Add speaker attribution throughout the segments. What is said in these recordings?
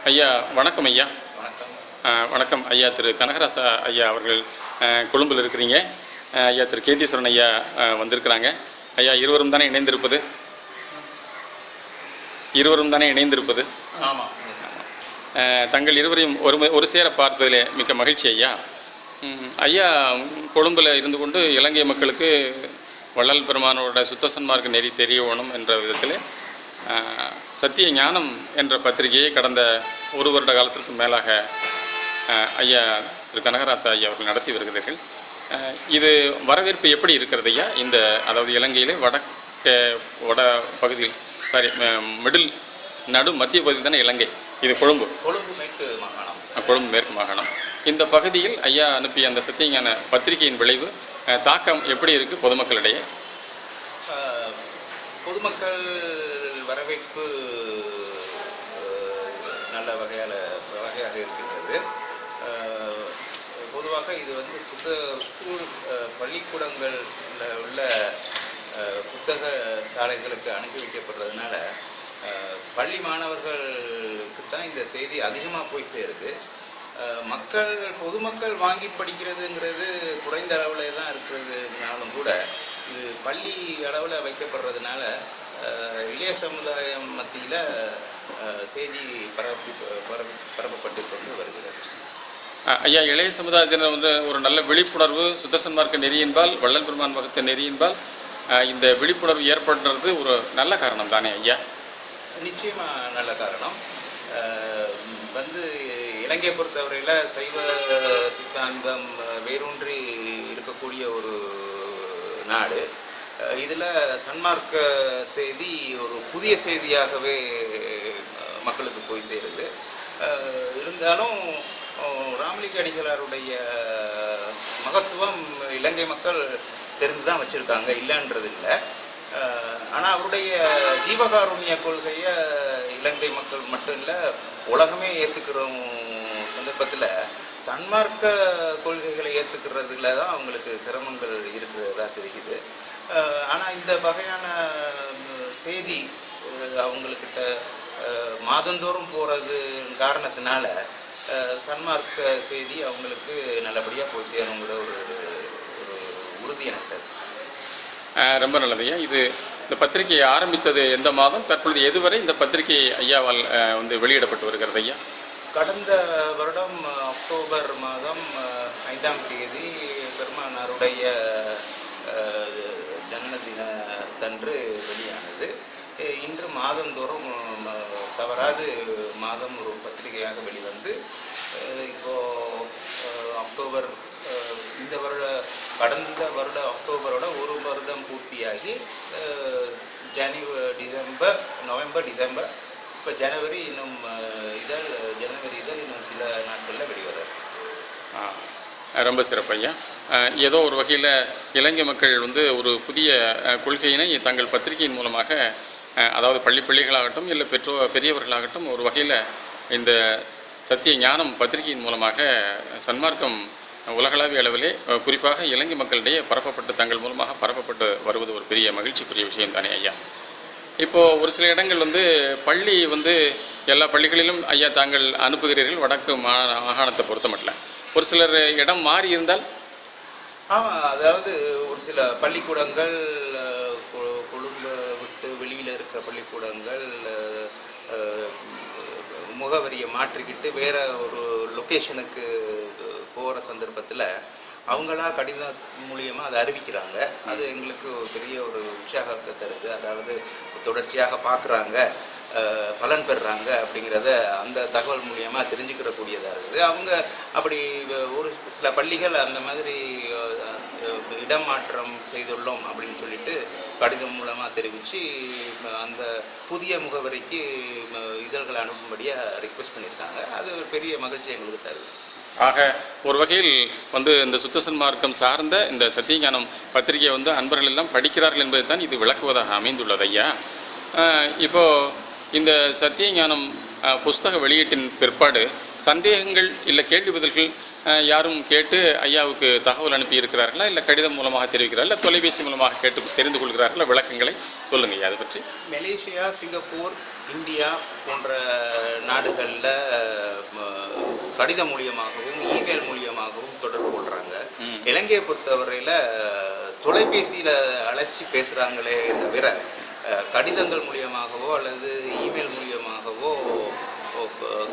Speaker 1: ஐயா வணக்கம் ஐயா.
Speaker 2: வணக்கம்.
Speaker 1: வணக்கம் ஐயா. திரு கனகராசா ஐயா அவர்கள் கொழும்பில் இருக்கிறீங்க. ஐயா திரு கேதீஸ்வரன் ஐயா வந்திருக்கிறாங்க. ஐயா இருவரும் தானே இணைந்திருப்பது?
Speaker 2: ஆமாம்.
Speaker 1: தங்கள் இருவரையும் ஒரு சேர பார்ப்பதிலே மிக்க மகிழ்ச்சி ஐயா. ஐயா கொழும்பில் இருந்து கொண்டு இலங்கை மக்களுக்கு வள்ளல் பெருமானோட சுத்த சன்மார்க்க நெறி தெரிய வேணும் என்ற விதத்தில் சத்திய ஞானம் என்ற பத்திரிகையை கடந்த ஒரு வருட காலத்திற்கு மேலாக ஐயா திரு கனகராசா ஐயா அவர்கள் நடத்தி வருகிறார்கள். இது வரவேற்பு எப்படி இருக்கிறது ஐயா? அதாவது இலங்கையிலே வட பகுதியில் மத்திய பகுதியில் தானே இலங்கை, இது கொழும்பு மேற்கு மாகாணம். இந்த பகுதியில் ஐயா அனுப்பிய அந்த சத்தியஞான பத்திரிகையின் விளைவு தாக்கம் எப்படி இருக்குது பொதுமக்களிடையே?
Speaker 2: பொதுமக்கள் வரவேற்பு நல்ல வகையாக இருக்கின்றது. பொதுவாக இது ஸ்கூல் பள்ளிக்கூடங்களில் உள்ள புத்தக சாலைகளுக்கு அனுப்பி வைக்கப்படுறதுனால பள்ளி மாணவர்களுக்கு தான் இந்த செய்தி அதிகமாக போய் சேருது. பொதுமக்கள் வாங்கி படிக்கிறதுங்கிறது குறைந்த அளவில் தான் இருக்கிறதுனாலும் கூட இது பள்ளி அளவில் வைக்கப்படுறதுனால இளைய சமுதாயம் மத்தியில் செய்தி பரப்பப்பட்டு கொண்டு வருகிறது.
Speaker 1: ஐயா, இளைய சமுதாயத்தினர் ஒரு நல்ல விழிப்புணர்வு சுத்த சன்மார்க்க நெறியின்பால் வள்ளல் பெருமான் வகுத்த நெறியின்பால் இந்த விழிப்புணர்வு ஏற்படுறது ஒரு நல்ல காரணம் தானே ஐயா?
Speaker 2: நிச்சயமாக நல்ல காரணம். இலங்கையை பொறுத்தவரையில் சைவ சித்தாந்தம் வேரூன்றி இருக்கக்கூடிய ஒரு நாடு. இதில் சன்மார்க்க செய்தி ஒரு புதிய செய்தியாகவே மக்களுக்கு போய் சேருது. இருந்தாலும் ராமலிங்க அடிகளாருடைய மகத்துவம் இலங்கை மக்கள் தெரிந்து தான் வச்சுருக்காங்க, இல்லைன்றது இல்லை. ஆனால் அவருடைய ஜீவகாருண்ய கொள்கையை இலங்கை மக்கள் மட்டும் இல்லை உலகமே ஏற்றுக்கிற சந்தர்ப்பத்தில் சன்மார்க்க கொள்கைகளை ஏற்றுக்கிறதுல தான் அவங்களுக்கு சிரமங்கள் இருக்கிறதா தெரியுது. ஆனால் இந்த வகையான செய்தி அவங்கக்கிட்ட மாதந்தோறும் போகிறது காரணத்தினால சன்மார்க்க செய்தி அவங்களுக்கு நல்லபடியாக போய் சேருங்கிற ஒரு உறுதி எனக்கு.
Speaker 1: ரொம்ப நல்லது ஐயா. இந்த பத்திரிகையை ஆரம்பித்தது எந்த மாதம், தற்பொழுது எதுவரை இந்த பத்திரிகை ஐயாவால் வெளியிடப்பட்டு வருகிறது ஐயா?
Speaker 2: கடந்த வருடம் அக்டோபர் மாதம் 5ஆம் தேதி பெருமானாருடைய ஜனன தினத்தன்று வெளியானது. இன்று மாதந்தோறும் தவறாது மாதம் ஒரு பத்திரிகையாக வெளிவந்து இப்போது அக்டோபர் கடந்த வருட அக்டோபரோட ஒரு வருடம் பூர்த்தியாகி நவம்பர் டிசம்பர் இப்போ ஜனவரி இதழ் இன்னும் சில நாட்களில் வெளிவர.
Speaker 1: ரொம்ப சிறப்பு ஐயா. ஏதோ ஒரு வகையில் இலங்கை மக்கள் ஒரு புதிய கொள்கையினை தங்கள் பத்திரிகையின் மூலமாக, அதாவது பள்ளிகளாகட்டும் இல்லை பெரியவர்களாகட்டும் ஒரு வகையில் இந்த சத்திய ஞானம் பத்திரிகையின் மூலமாக சன்மார்க்கம் உலகளாவிய அளவிலே குறிப்பாக இலங்கை மக்களிடையே தங்கள் மூலமாக பரப்பப்பட்டு வருவது ஒரு பெரிய மகிழ்ச்சிக்குரிய விஷயம் தானே ஐயா? இப்போது ஒரு சில இடங்கள் பள்ளி எல்லா பள்ளிகளிலும் ஐயா தாங்கள் அனுப்புகிறீர்கள் வடக்கு மாகாணத்தை பொறுத்த மட்டும். ஒரு சிலர் இடம் மாறி இருந்தால்?
Speaker 2: ஆமாம், அதாவது ஒரு சில பள்ளிக்கூடங்கள் கொழும்பை விட்டு வெளியில் இருக்கிற பள்ளிக்கூடங்கள் முகவரியை மாற்றிக்கிட்டு வேற ஒரு லொக்கேஷனுக்கு போகிற சந்தர்ப்பத்தில் அவங்களா கடிதம் மூலியமாக அதை அறிவிக்கிறாங்க. அது எங்களுக்கு ஒரு பெரிய ஒரு உற்சாகத்தை தருது. அதாவது தொடர்ச்சியாக பார்க்குறாங்க, பலன் பெறுறாங்க அப்படிங்கிறத அந்த தகவல் மூலியமாக தெரிஞ்சுக்கிறக்கூடியதாக இருக்குது. அவங்க அப்படி ஒரு சில பள்ளிகள் அந்த மாதிரி இடம் மாற்றம் செய்துள்ளோம் அப்படின்னு சொல்லிட்டு கடிதம் மூலமாக தெரிவித்து அந்த புதிய முகவரிக்கு இதழ்களை அனுப்பும்படியாக ரிக்வெஸ்ட் பண்ணியிருக்காங்க. அது ஒரு பெரிய மகிழ்ச்சி எங்களுக்கு தருது.
Speaker 1: ஆக ஒரு வகையில் இந்த சுத்த சன்மார்க்கம் சார்ந்த இந்த சத்தியஞானம் பத்திரிகையை அன்பர்கள் எல்லாம் படிக்கிறார்கள் என்பதை தான் இது விளக்குவதாக அமைந்துள்ளது ஐயா. இப்போது இந்த சத்தியஞானம் புஸ்தக வெளியீட்டின் பிற்பாடு சந்தேகங்கள் இல்லை கேள்வி பதில்கள் யாரும் கேட்டு ஐயாவுக்கு தகவல் அனுப்பி இருக்கிறார்களா, இல்லை கடிதம் மூலமாக தெரிவிக்கிறார்கள், இல்லை தொலைபேசி மூலமாக கேட்டு தெரிந்து கொள்கிறார்களா? விளக்கங்களை சொல்லுங்க ஐயா அதை பற்றி.
Speaker 2: மலேசியா, சிங்கப்பூர், இந்தியா போன்ற நாடுகளில் கடிதம் மூலியமாகவும் இமெயில் மூலியமாகவும் தொடர்பு கொள்கிறாங்க. இலங்கையை பொறுத்தவரையில் தொலைபேசியில் அழைச்சி பேசுகிறாங்களே தவிர கடிதங்கள் மூலியமாகவோ அல்லது இமெயில் மூலியமாகவோ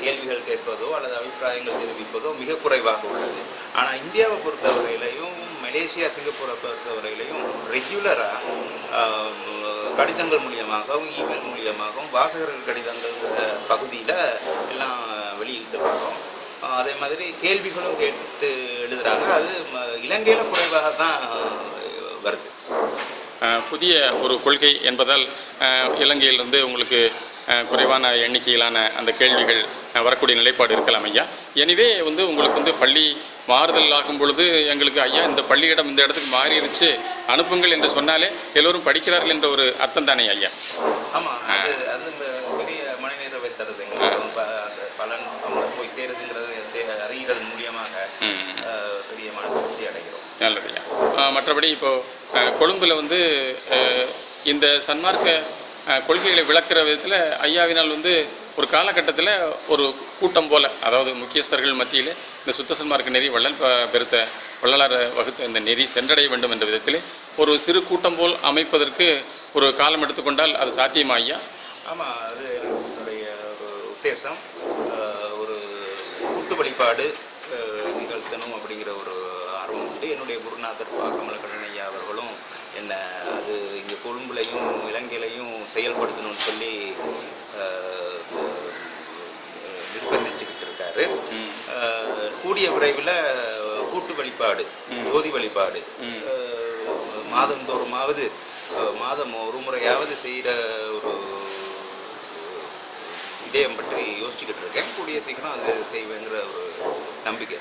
Speaker 2: கேள்விகள் கேட்பதோ அல்லது அபிப்பிராயங்கள் தெரிவிப்பதோ மிக குறைவாக உள்ளது. ஆனால் இந்தியாவை பொறுத்தவரையிலையும் மலேசியா சிங்கப்பூரை பொறுத்தவரையிலையும் ரெகுலராக கடிதங்கள் மூலியமாகவும் இமெயில் மூலியமாகவும் வாசகர்கள் கடிதங்கள் பகுதியில் எல்லாம் வெளியிட்டு வர்றோம். அதே மாதிரி கேள்விகளும் கேட்டு எழுதுகிறாங்க. அது இலங்கையில் குறைவாக தான் வருது.
Speaker 1: புதிய ஒரு கொள்கை என்பதால் இலங்கையிலிருந்து உங்களுக்கு குறைவான எண்ணிக்கையிலான அந்த கேள்விகள் வரக்கூடிய நிலைப்பாடு இருக்கலாம் ஐயா. எனவே உங்களுக்கு பள்ளி மாறுதல் ஆகும் பொழுது எங்களுக்கு ஐயா இந்த பள்ளியிடம் இந்த இடத்துக்கு மாறிடுச்சு அனுப்புங்கள் என்று சொன்னாலே எல்லோரும் படிக்கிறார்கள் என்ற ஒரு அர்த்தம் தானே ஐயா?
Speaker 2: ஆமாம், அது பெரிய மனநிறைவை தருது. எங்களுக்கு பலன் அவங்களுக்கு போய் சேருதுங்கிறது அறிகிறது மூலியமாக பெரிய மன திருப்தி அடைகிறோம்.
Speaker 1: நல்லது ஐயா. மற்றபடி இப்போது கொழும்பில் இந்த சன்மார்க்க கொள்கைகளை விளக்குற விதத்தில் ஐயாவினால் ஒரு காலகட்டத்தில் ஒரு கூட்டம் போல், அதாவது முக்கியஸ்தர்கள் மத்தியில் இந்த சுத்த சன்மார்க்க நெறி வள்ளலார் வகுத்த இந்த நெறி சென்றடைய வேண்டும் என்ற விதத்தில் ஒரு சிறு கூட்டம் போல் அமைப்பதற்கு ஒரு காலம் எடுத்துக்கொண்டால் அது சாத்தியமா ஐயா?
Speaker 2: ஆமாம், அது என்னுடைய ஒரு உத்தேசம். ஒரு கூட்டு வழிபாடு நிகழ்த்தணும் அப்படிங்கிற ஒரு ஆர்வம் உண்டு. என்னுடைய குருநாதர் கமலக்கண்ணன் ஐயா அவர்களும் என்ன அது இங்கே கொழும்புலையும் இலங்கையிலையும் செயல்படுத்தணும்னு சொல்லி நிர்பந்திச்சுக்கிட்டு இருக்காரு. கூடிய விரைவில் கூட்டு வழிபாடு, ஜோதி வழிபாடு மாதந்தோறுமாவது மாதம் ஒரு முறையாவது செய்கிற ஒரு இதயம் பற்றி யோசிச்சுக்கிட்டு இருக்கேன். கூடிய சீக்கிரம் அது செய்வேங்கிற ஒரு நம்பிக்கை.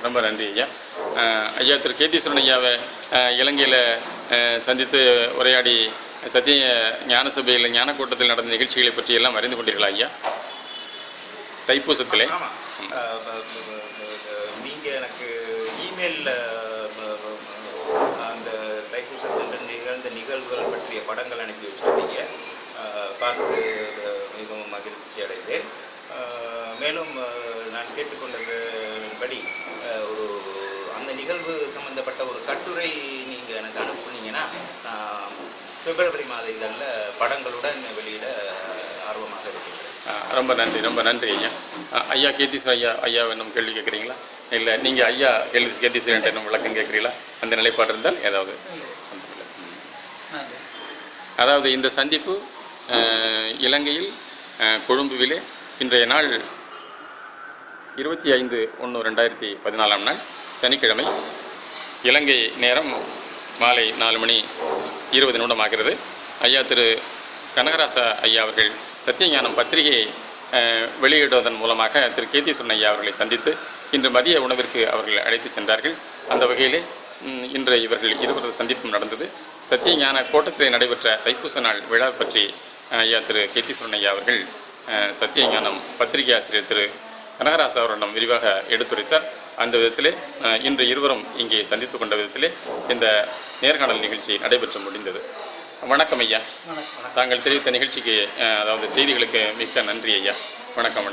Speaker 1: ரொம்ப நன்றி ஐயா. ஐயா திரு கேதீஸ்வரன் ஐயாவை இலங்கையில் சந்தித்து உரையாடி சத்திய ஞான சபையில் ஞான கூட்டத்தில் நடந்த நிகழ்ச்சிகளை பற்றி எல்லாம் அறிந்து கொண்டீர்களா ஐயா? தைப்பூசத்திலே
Speaker 2: நீங்கள் எனக்கு இமெயிலில் அந்த தைப்பூசத்தில் நிகழ்ந்த நிகழ்வுகள் பற்றிய படங்கள் அனுப்பி வச்சுருந்தீங்க. பார்த்து மிகவும் மகிழ்ச்சி அடைந்தேன். மேலும் நான் கேட்டுக்கொண்டபடி ஒரு அந்த நிகழ்வு சம்பந்தப்பட்ட ஒரு கட்டுரை நீங்கள் எனக்கு அனுப்புனீங்கன்னா பிப்ரவரி மாத இதழில் படங்களுடன் வெளியிட ஆர்வமாக இருக்கின்றேன்.
Speaker 1: ரொம்ப நன்றி, ரொம்ப நன்றி ஐயா. ஐயா கேதீஸ்வரன் ஐயா இன்னும் கேள்வி கேட்குறீங்களா? இல்லை நீங்கள் ஐயா கேதீஸ்வரன் இன்னும் விளக்கம் கேட்குறீங்களா? அந்த நிலைப்பாடு இருந்தால் ஏதாவது. அதாவது இந்த சந்திப்பு இலங்கையில் கொழும்புவிலே இன்றைய நாள் 25/1/2014 நாள் சனிக்கிழமை, இலங்கை நேரம் மாலை 4:20 ஆகிறது. ஐயா திரு கனகராசா ஐயா அவர்கள் சத்தியஞானம் பத்திரிகையை வெளியிடுவதன் மூலமாக திரு கேதீஸ்வரன் ஐயா அவர்களை சந்தித்து இன்று மதிய உணவிற்கு அவர்கள் அழைத்து சென்றார்கள். அந்த வகையிலே இன்று இவர்கள் இருவரது சந்திப்பும் நடந்தது. சத்தியஞான கோட்டத்தில் நடைபெற்ற தைப்பூச நாள் விழா பற்றி ஐயா திரு கேதீஸ்வரன் ஐயா அவர்கள் சத்தியஞானம் பத்திரிகை ஆசிரியர் திரு கனகராசா அவரிடம் விரிவாக எடுத்துரைத்தார். அந்த விதத்திலே இன்று இருவரும் இங்கே சந்தித்து கொண்ட விதத்திலே இந்த நேர்காணல் நிகழ்ச்சி நடைபெற்று முடிந்தது. வணக்கம் ஐயா. தாங்கள் தெரிவித்த நிகழ்ச்சிக்கு அதாவது செய்திகளுக்கு மிக்க நன்றி ஐயா. வணக்கம்.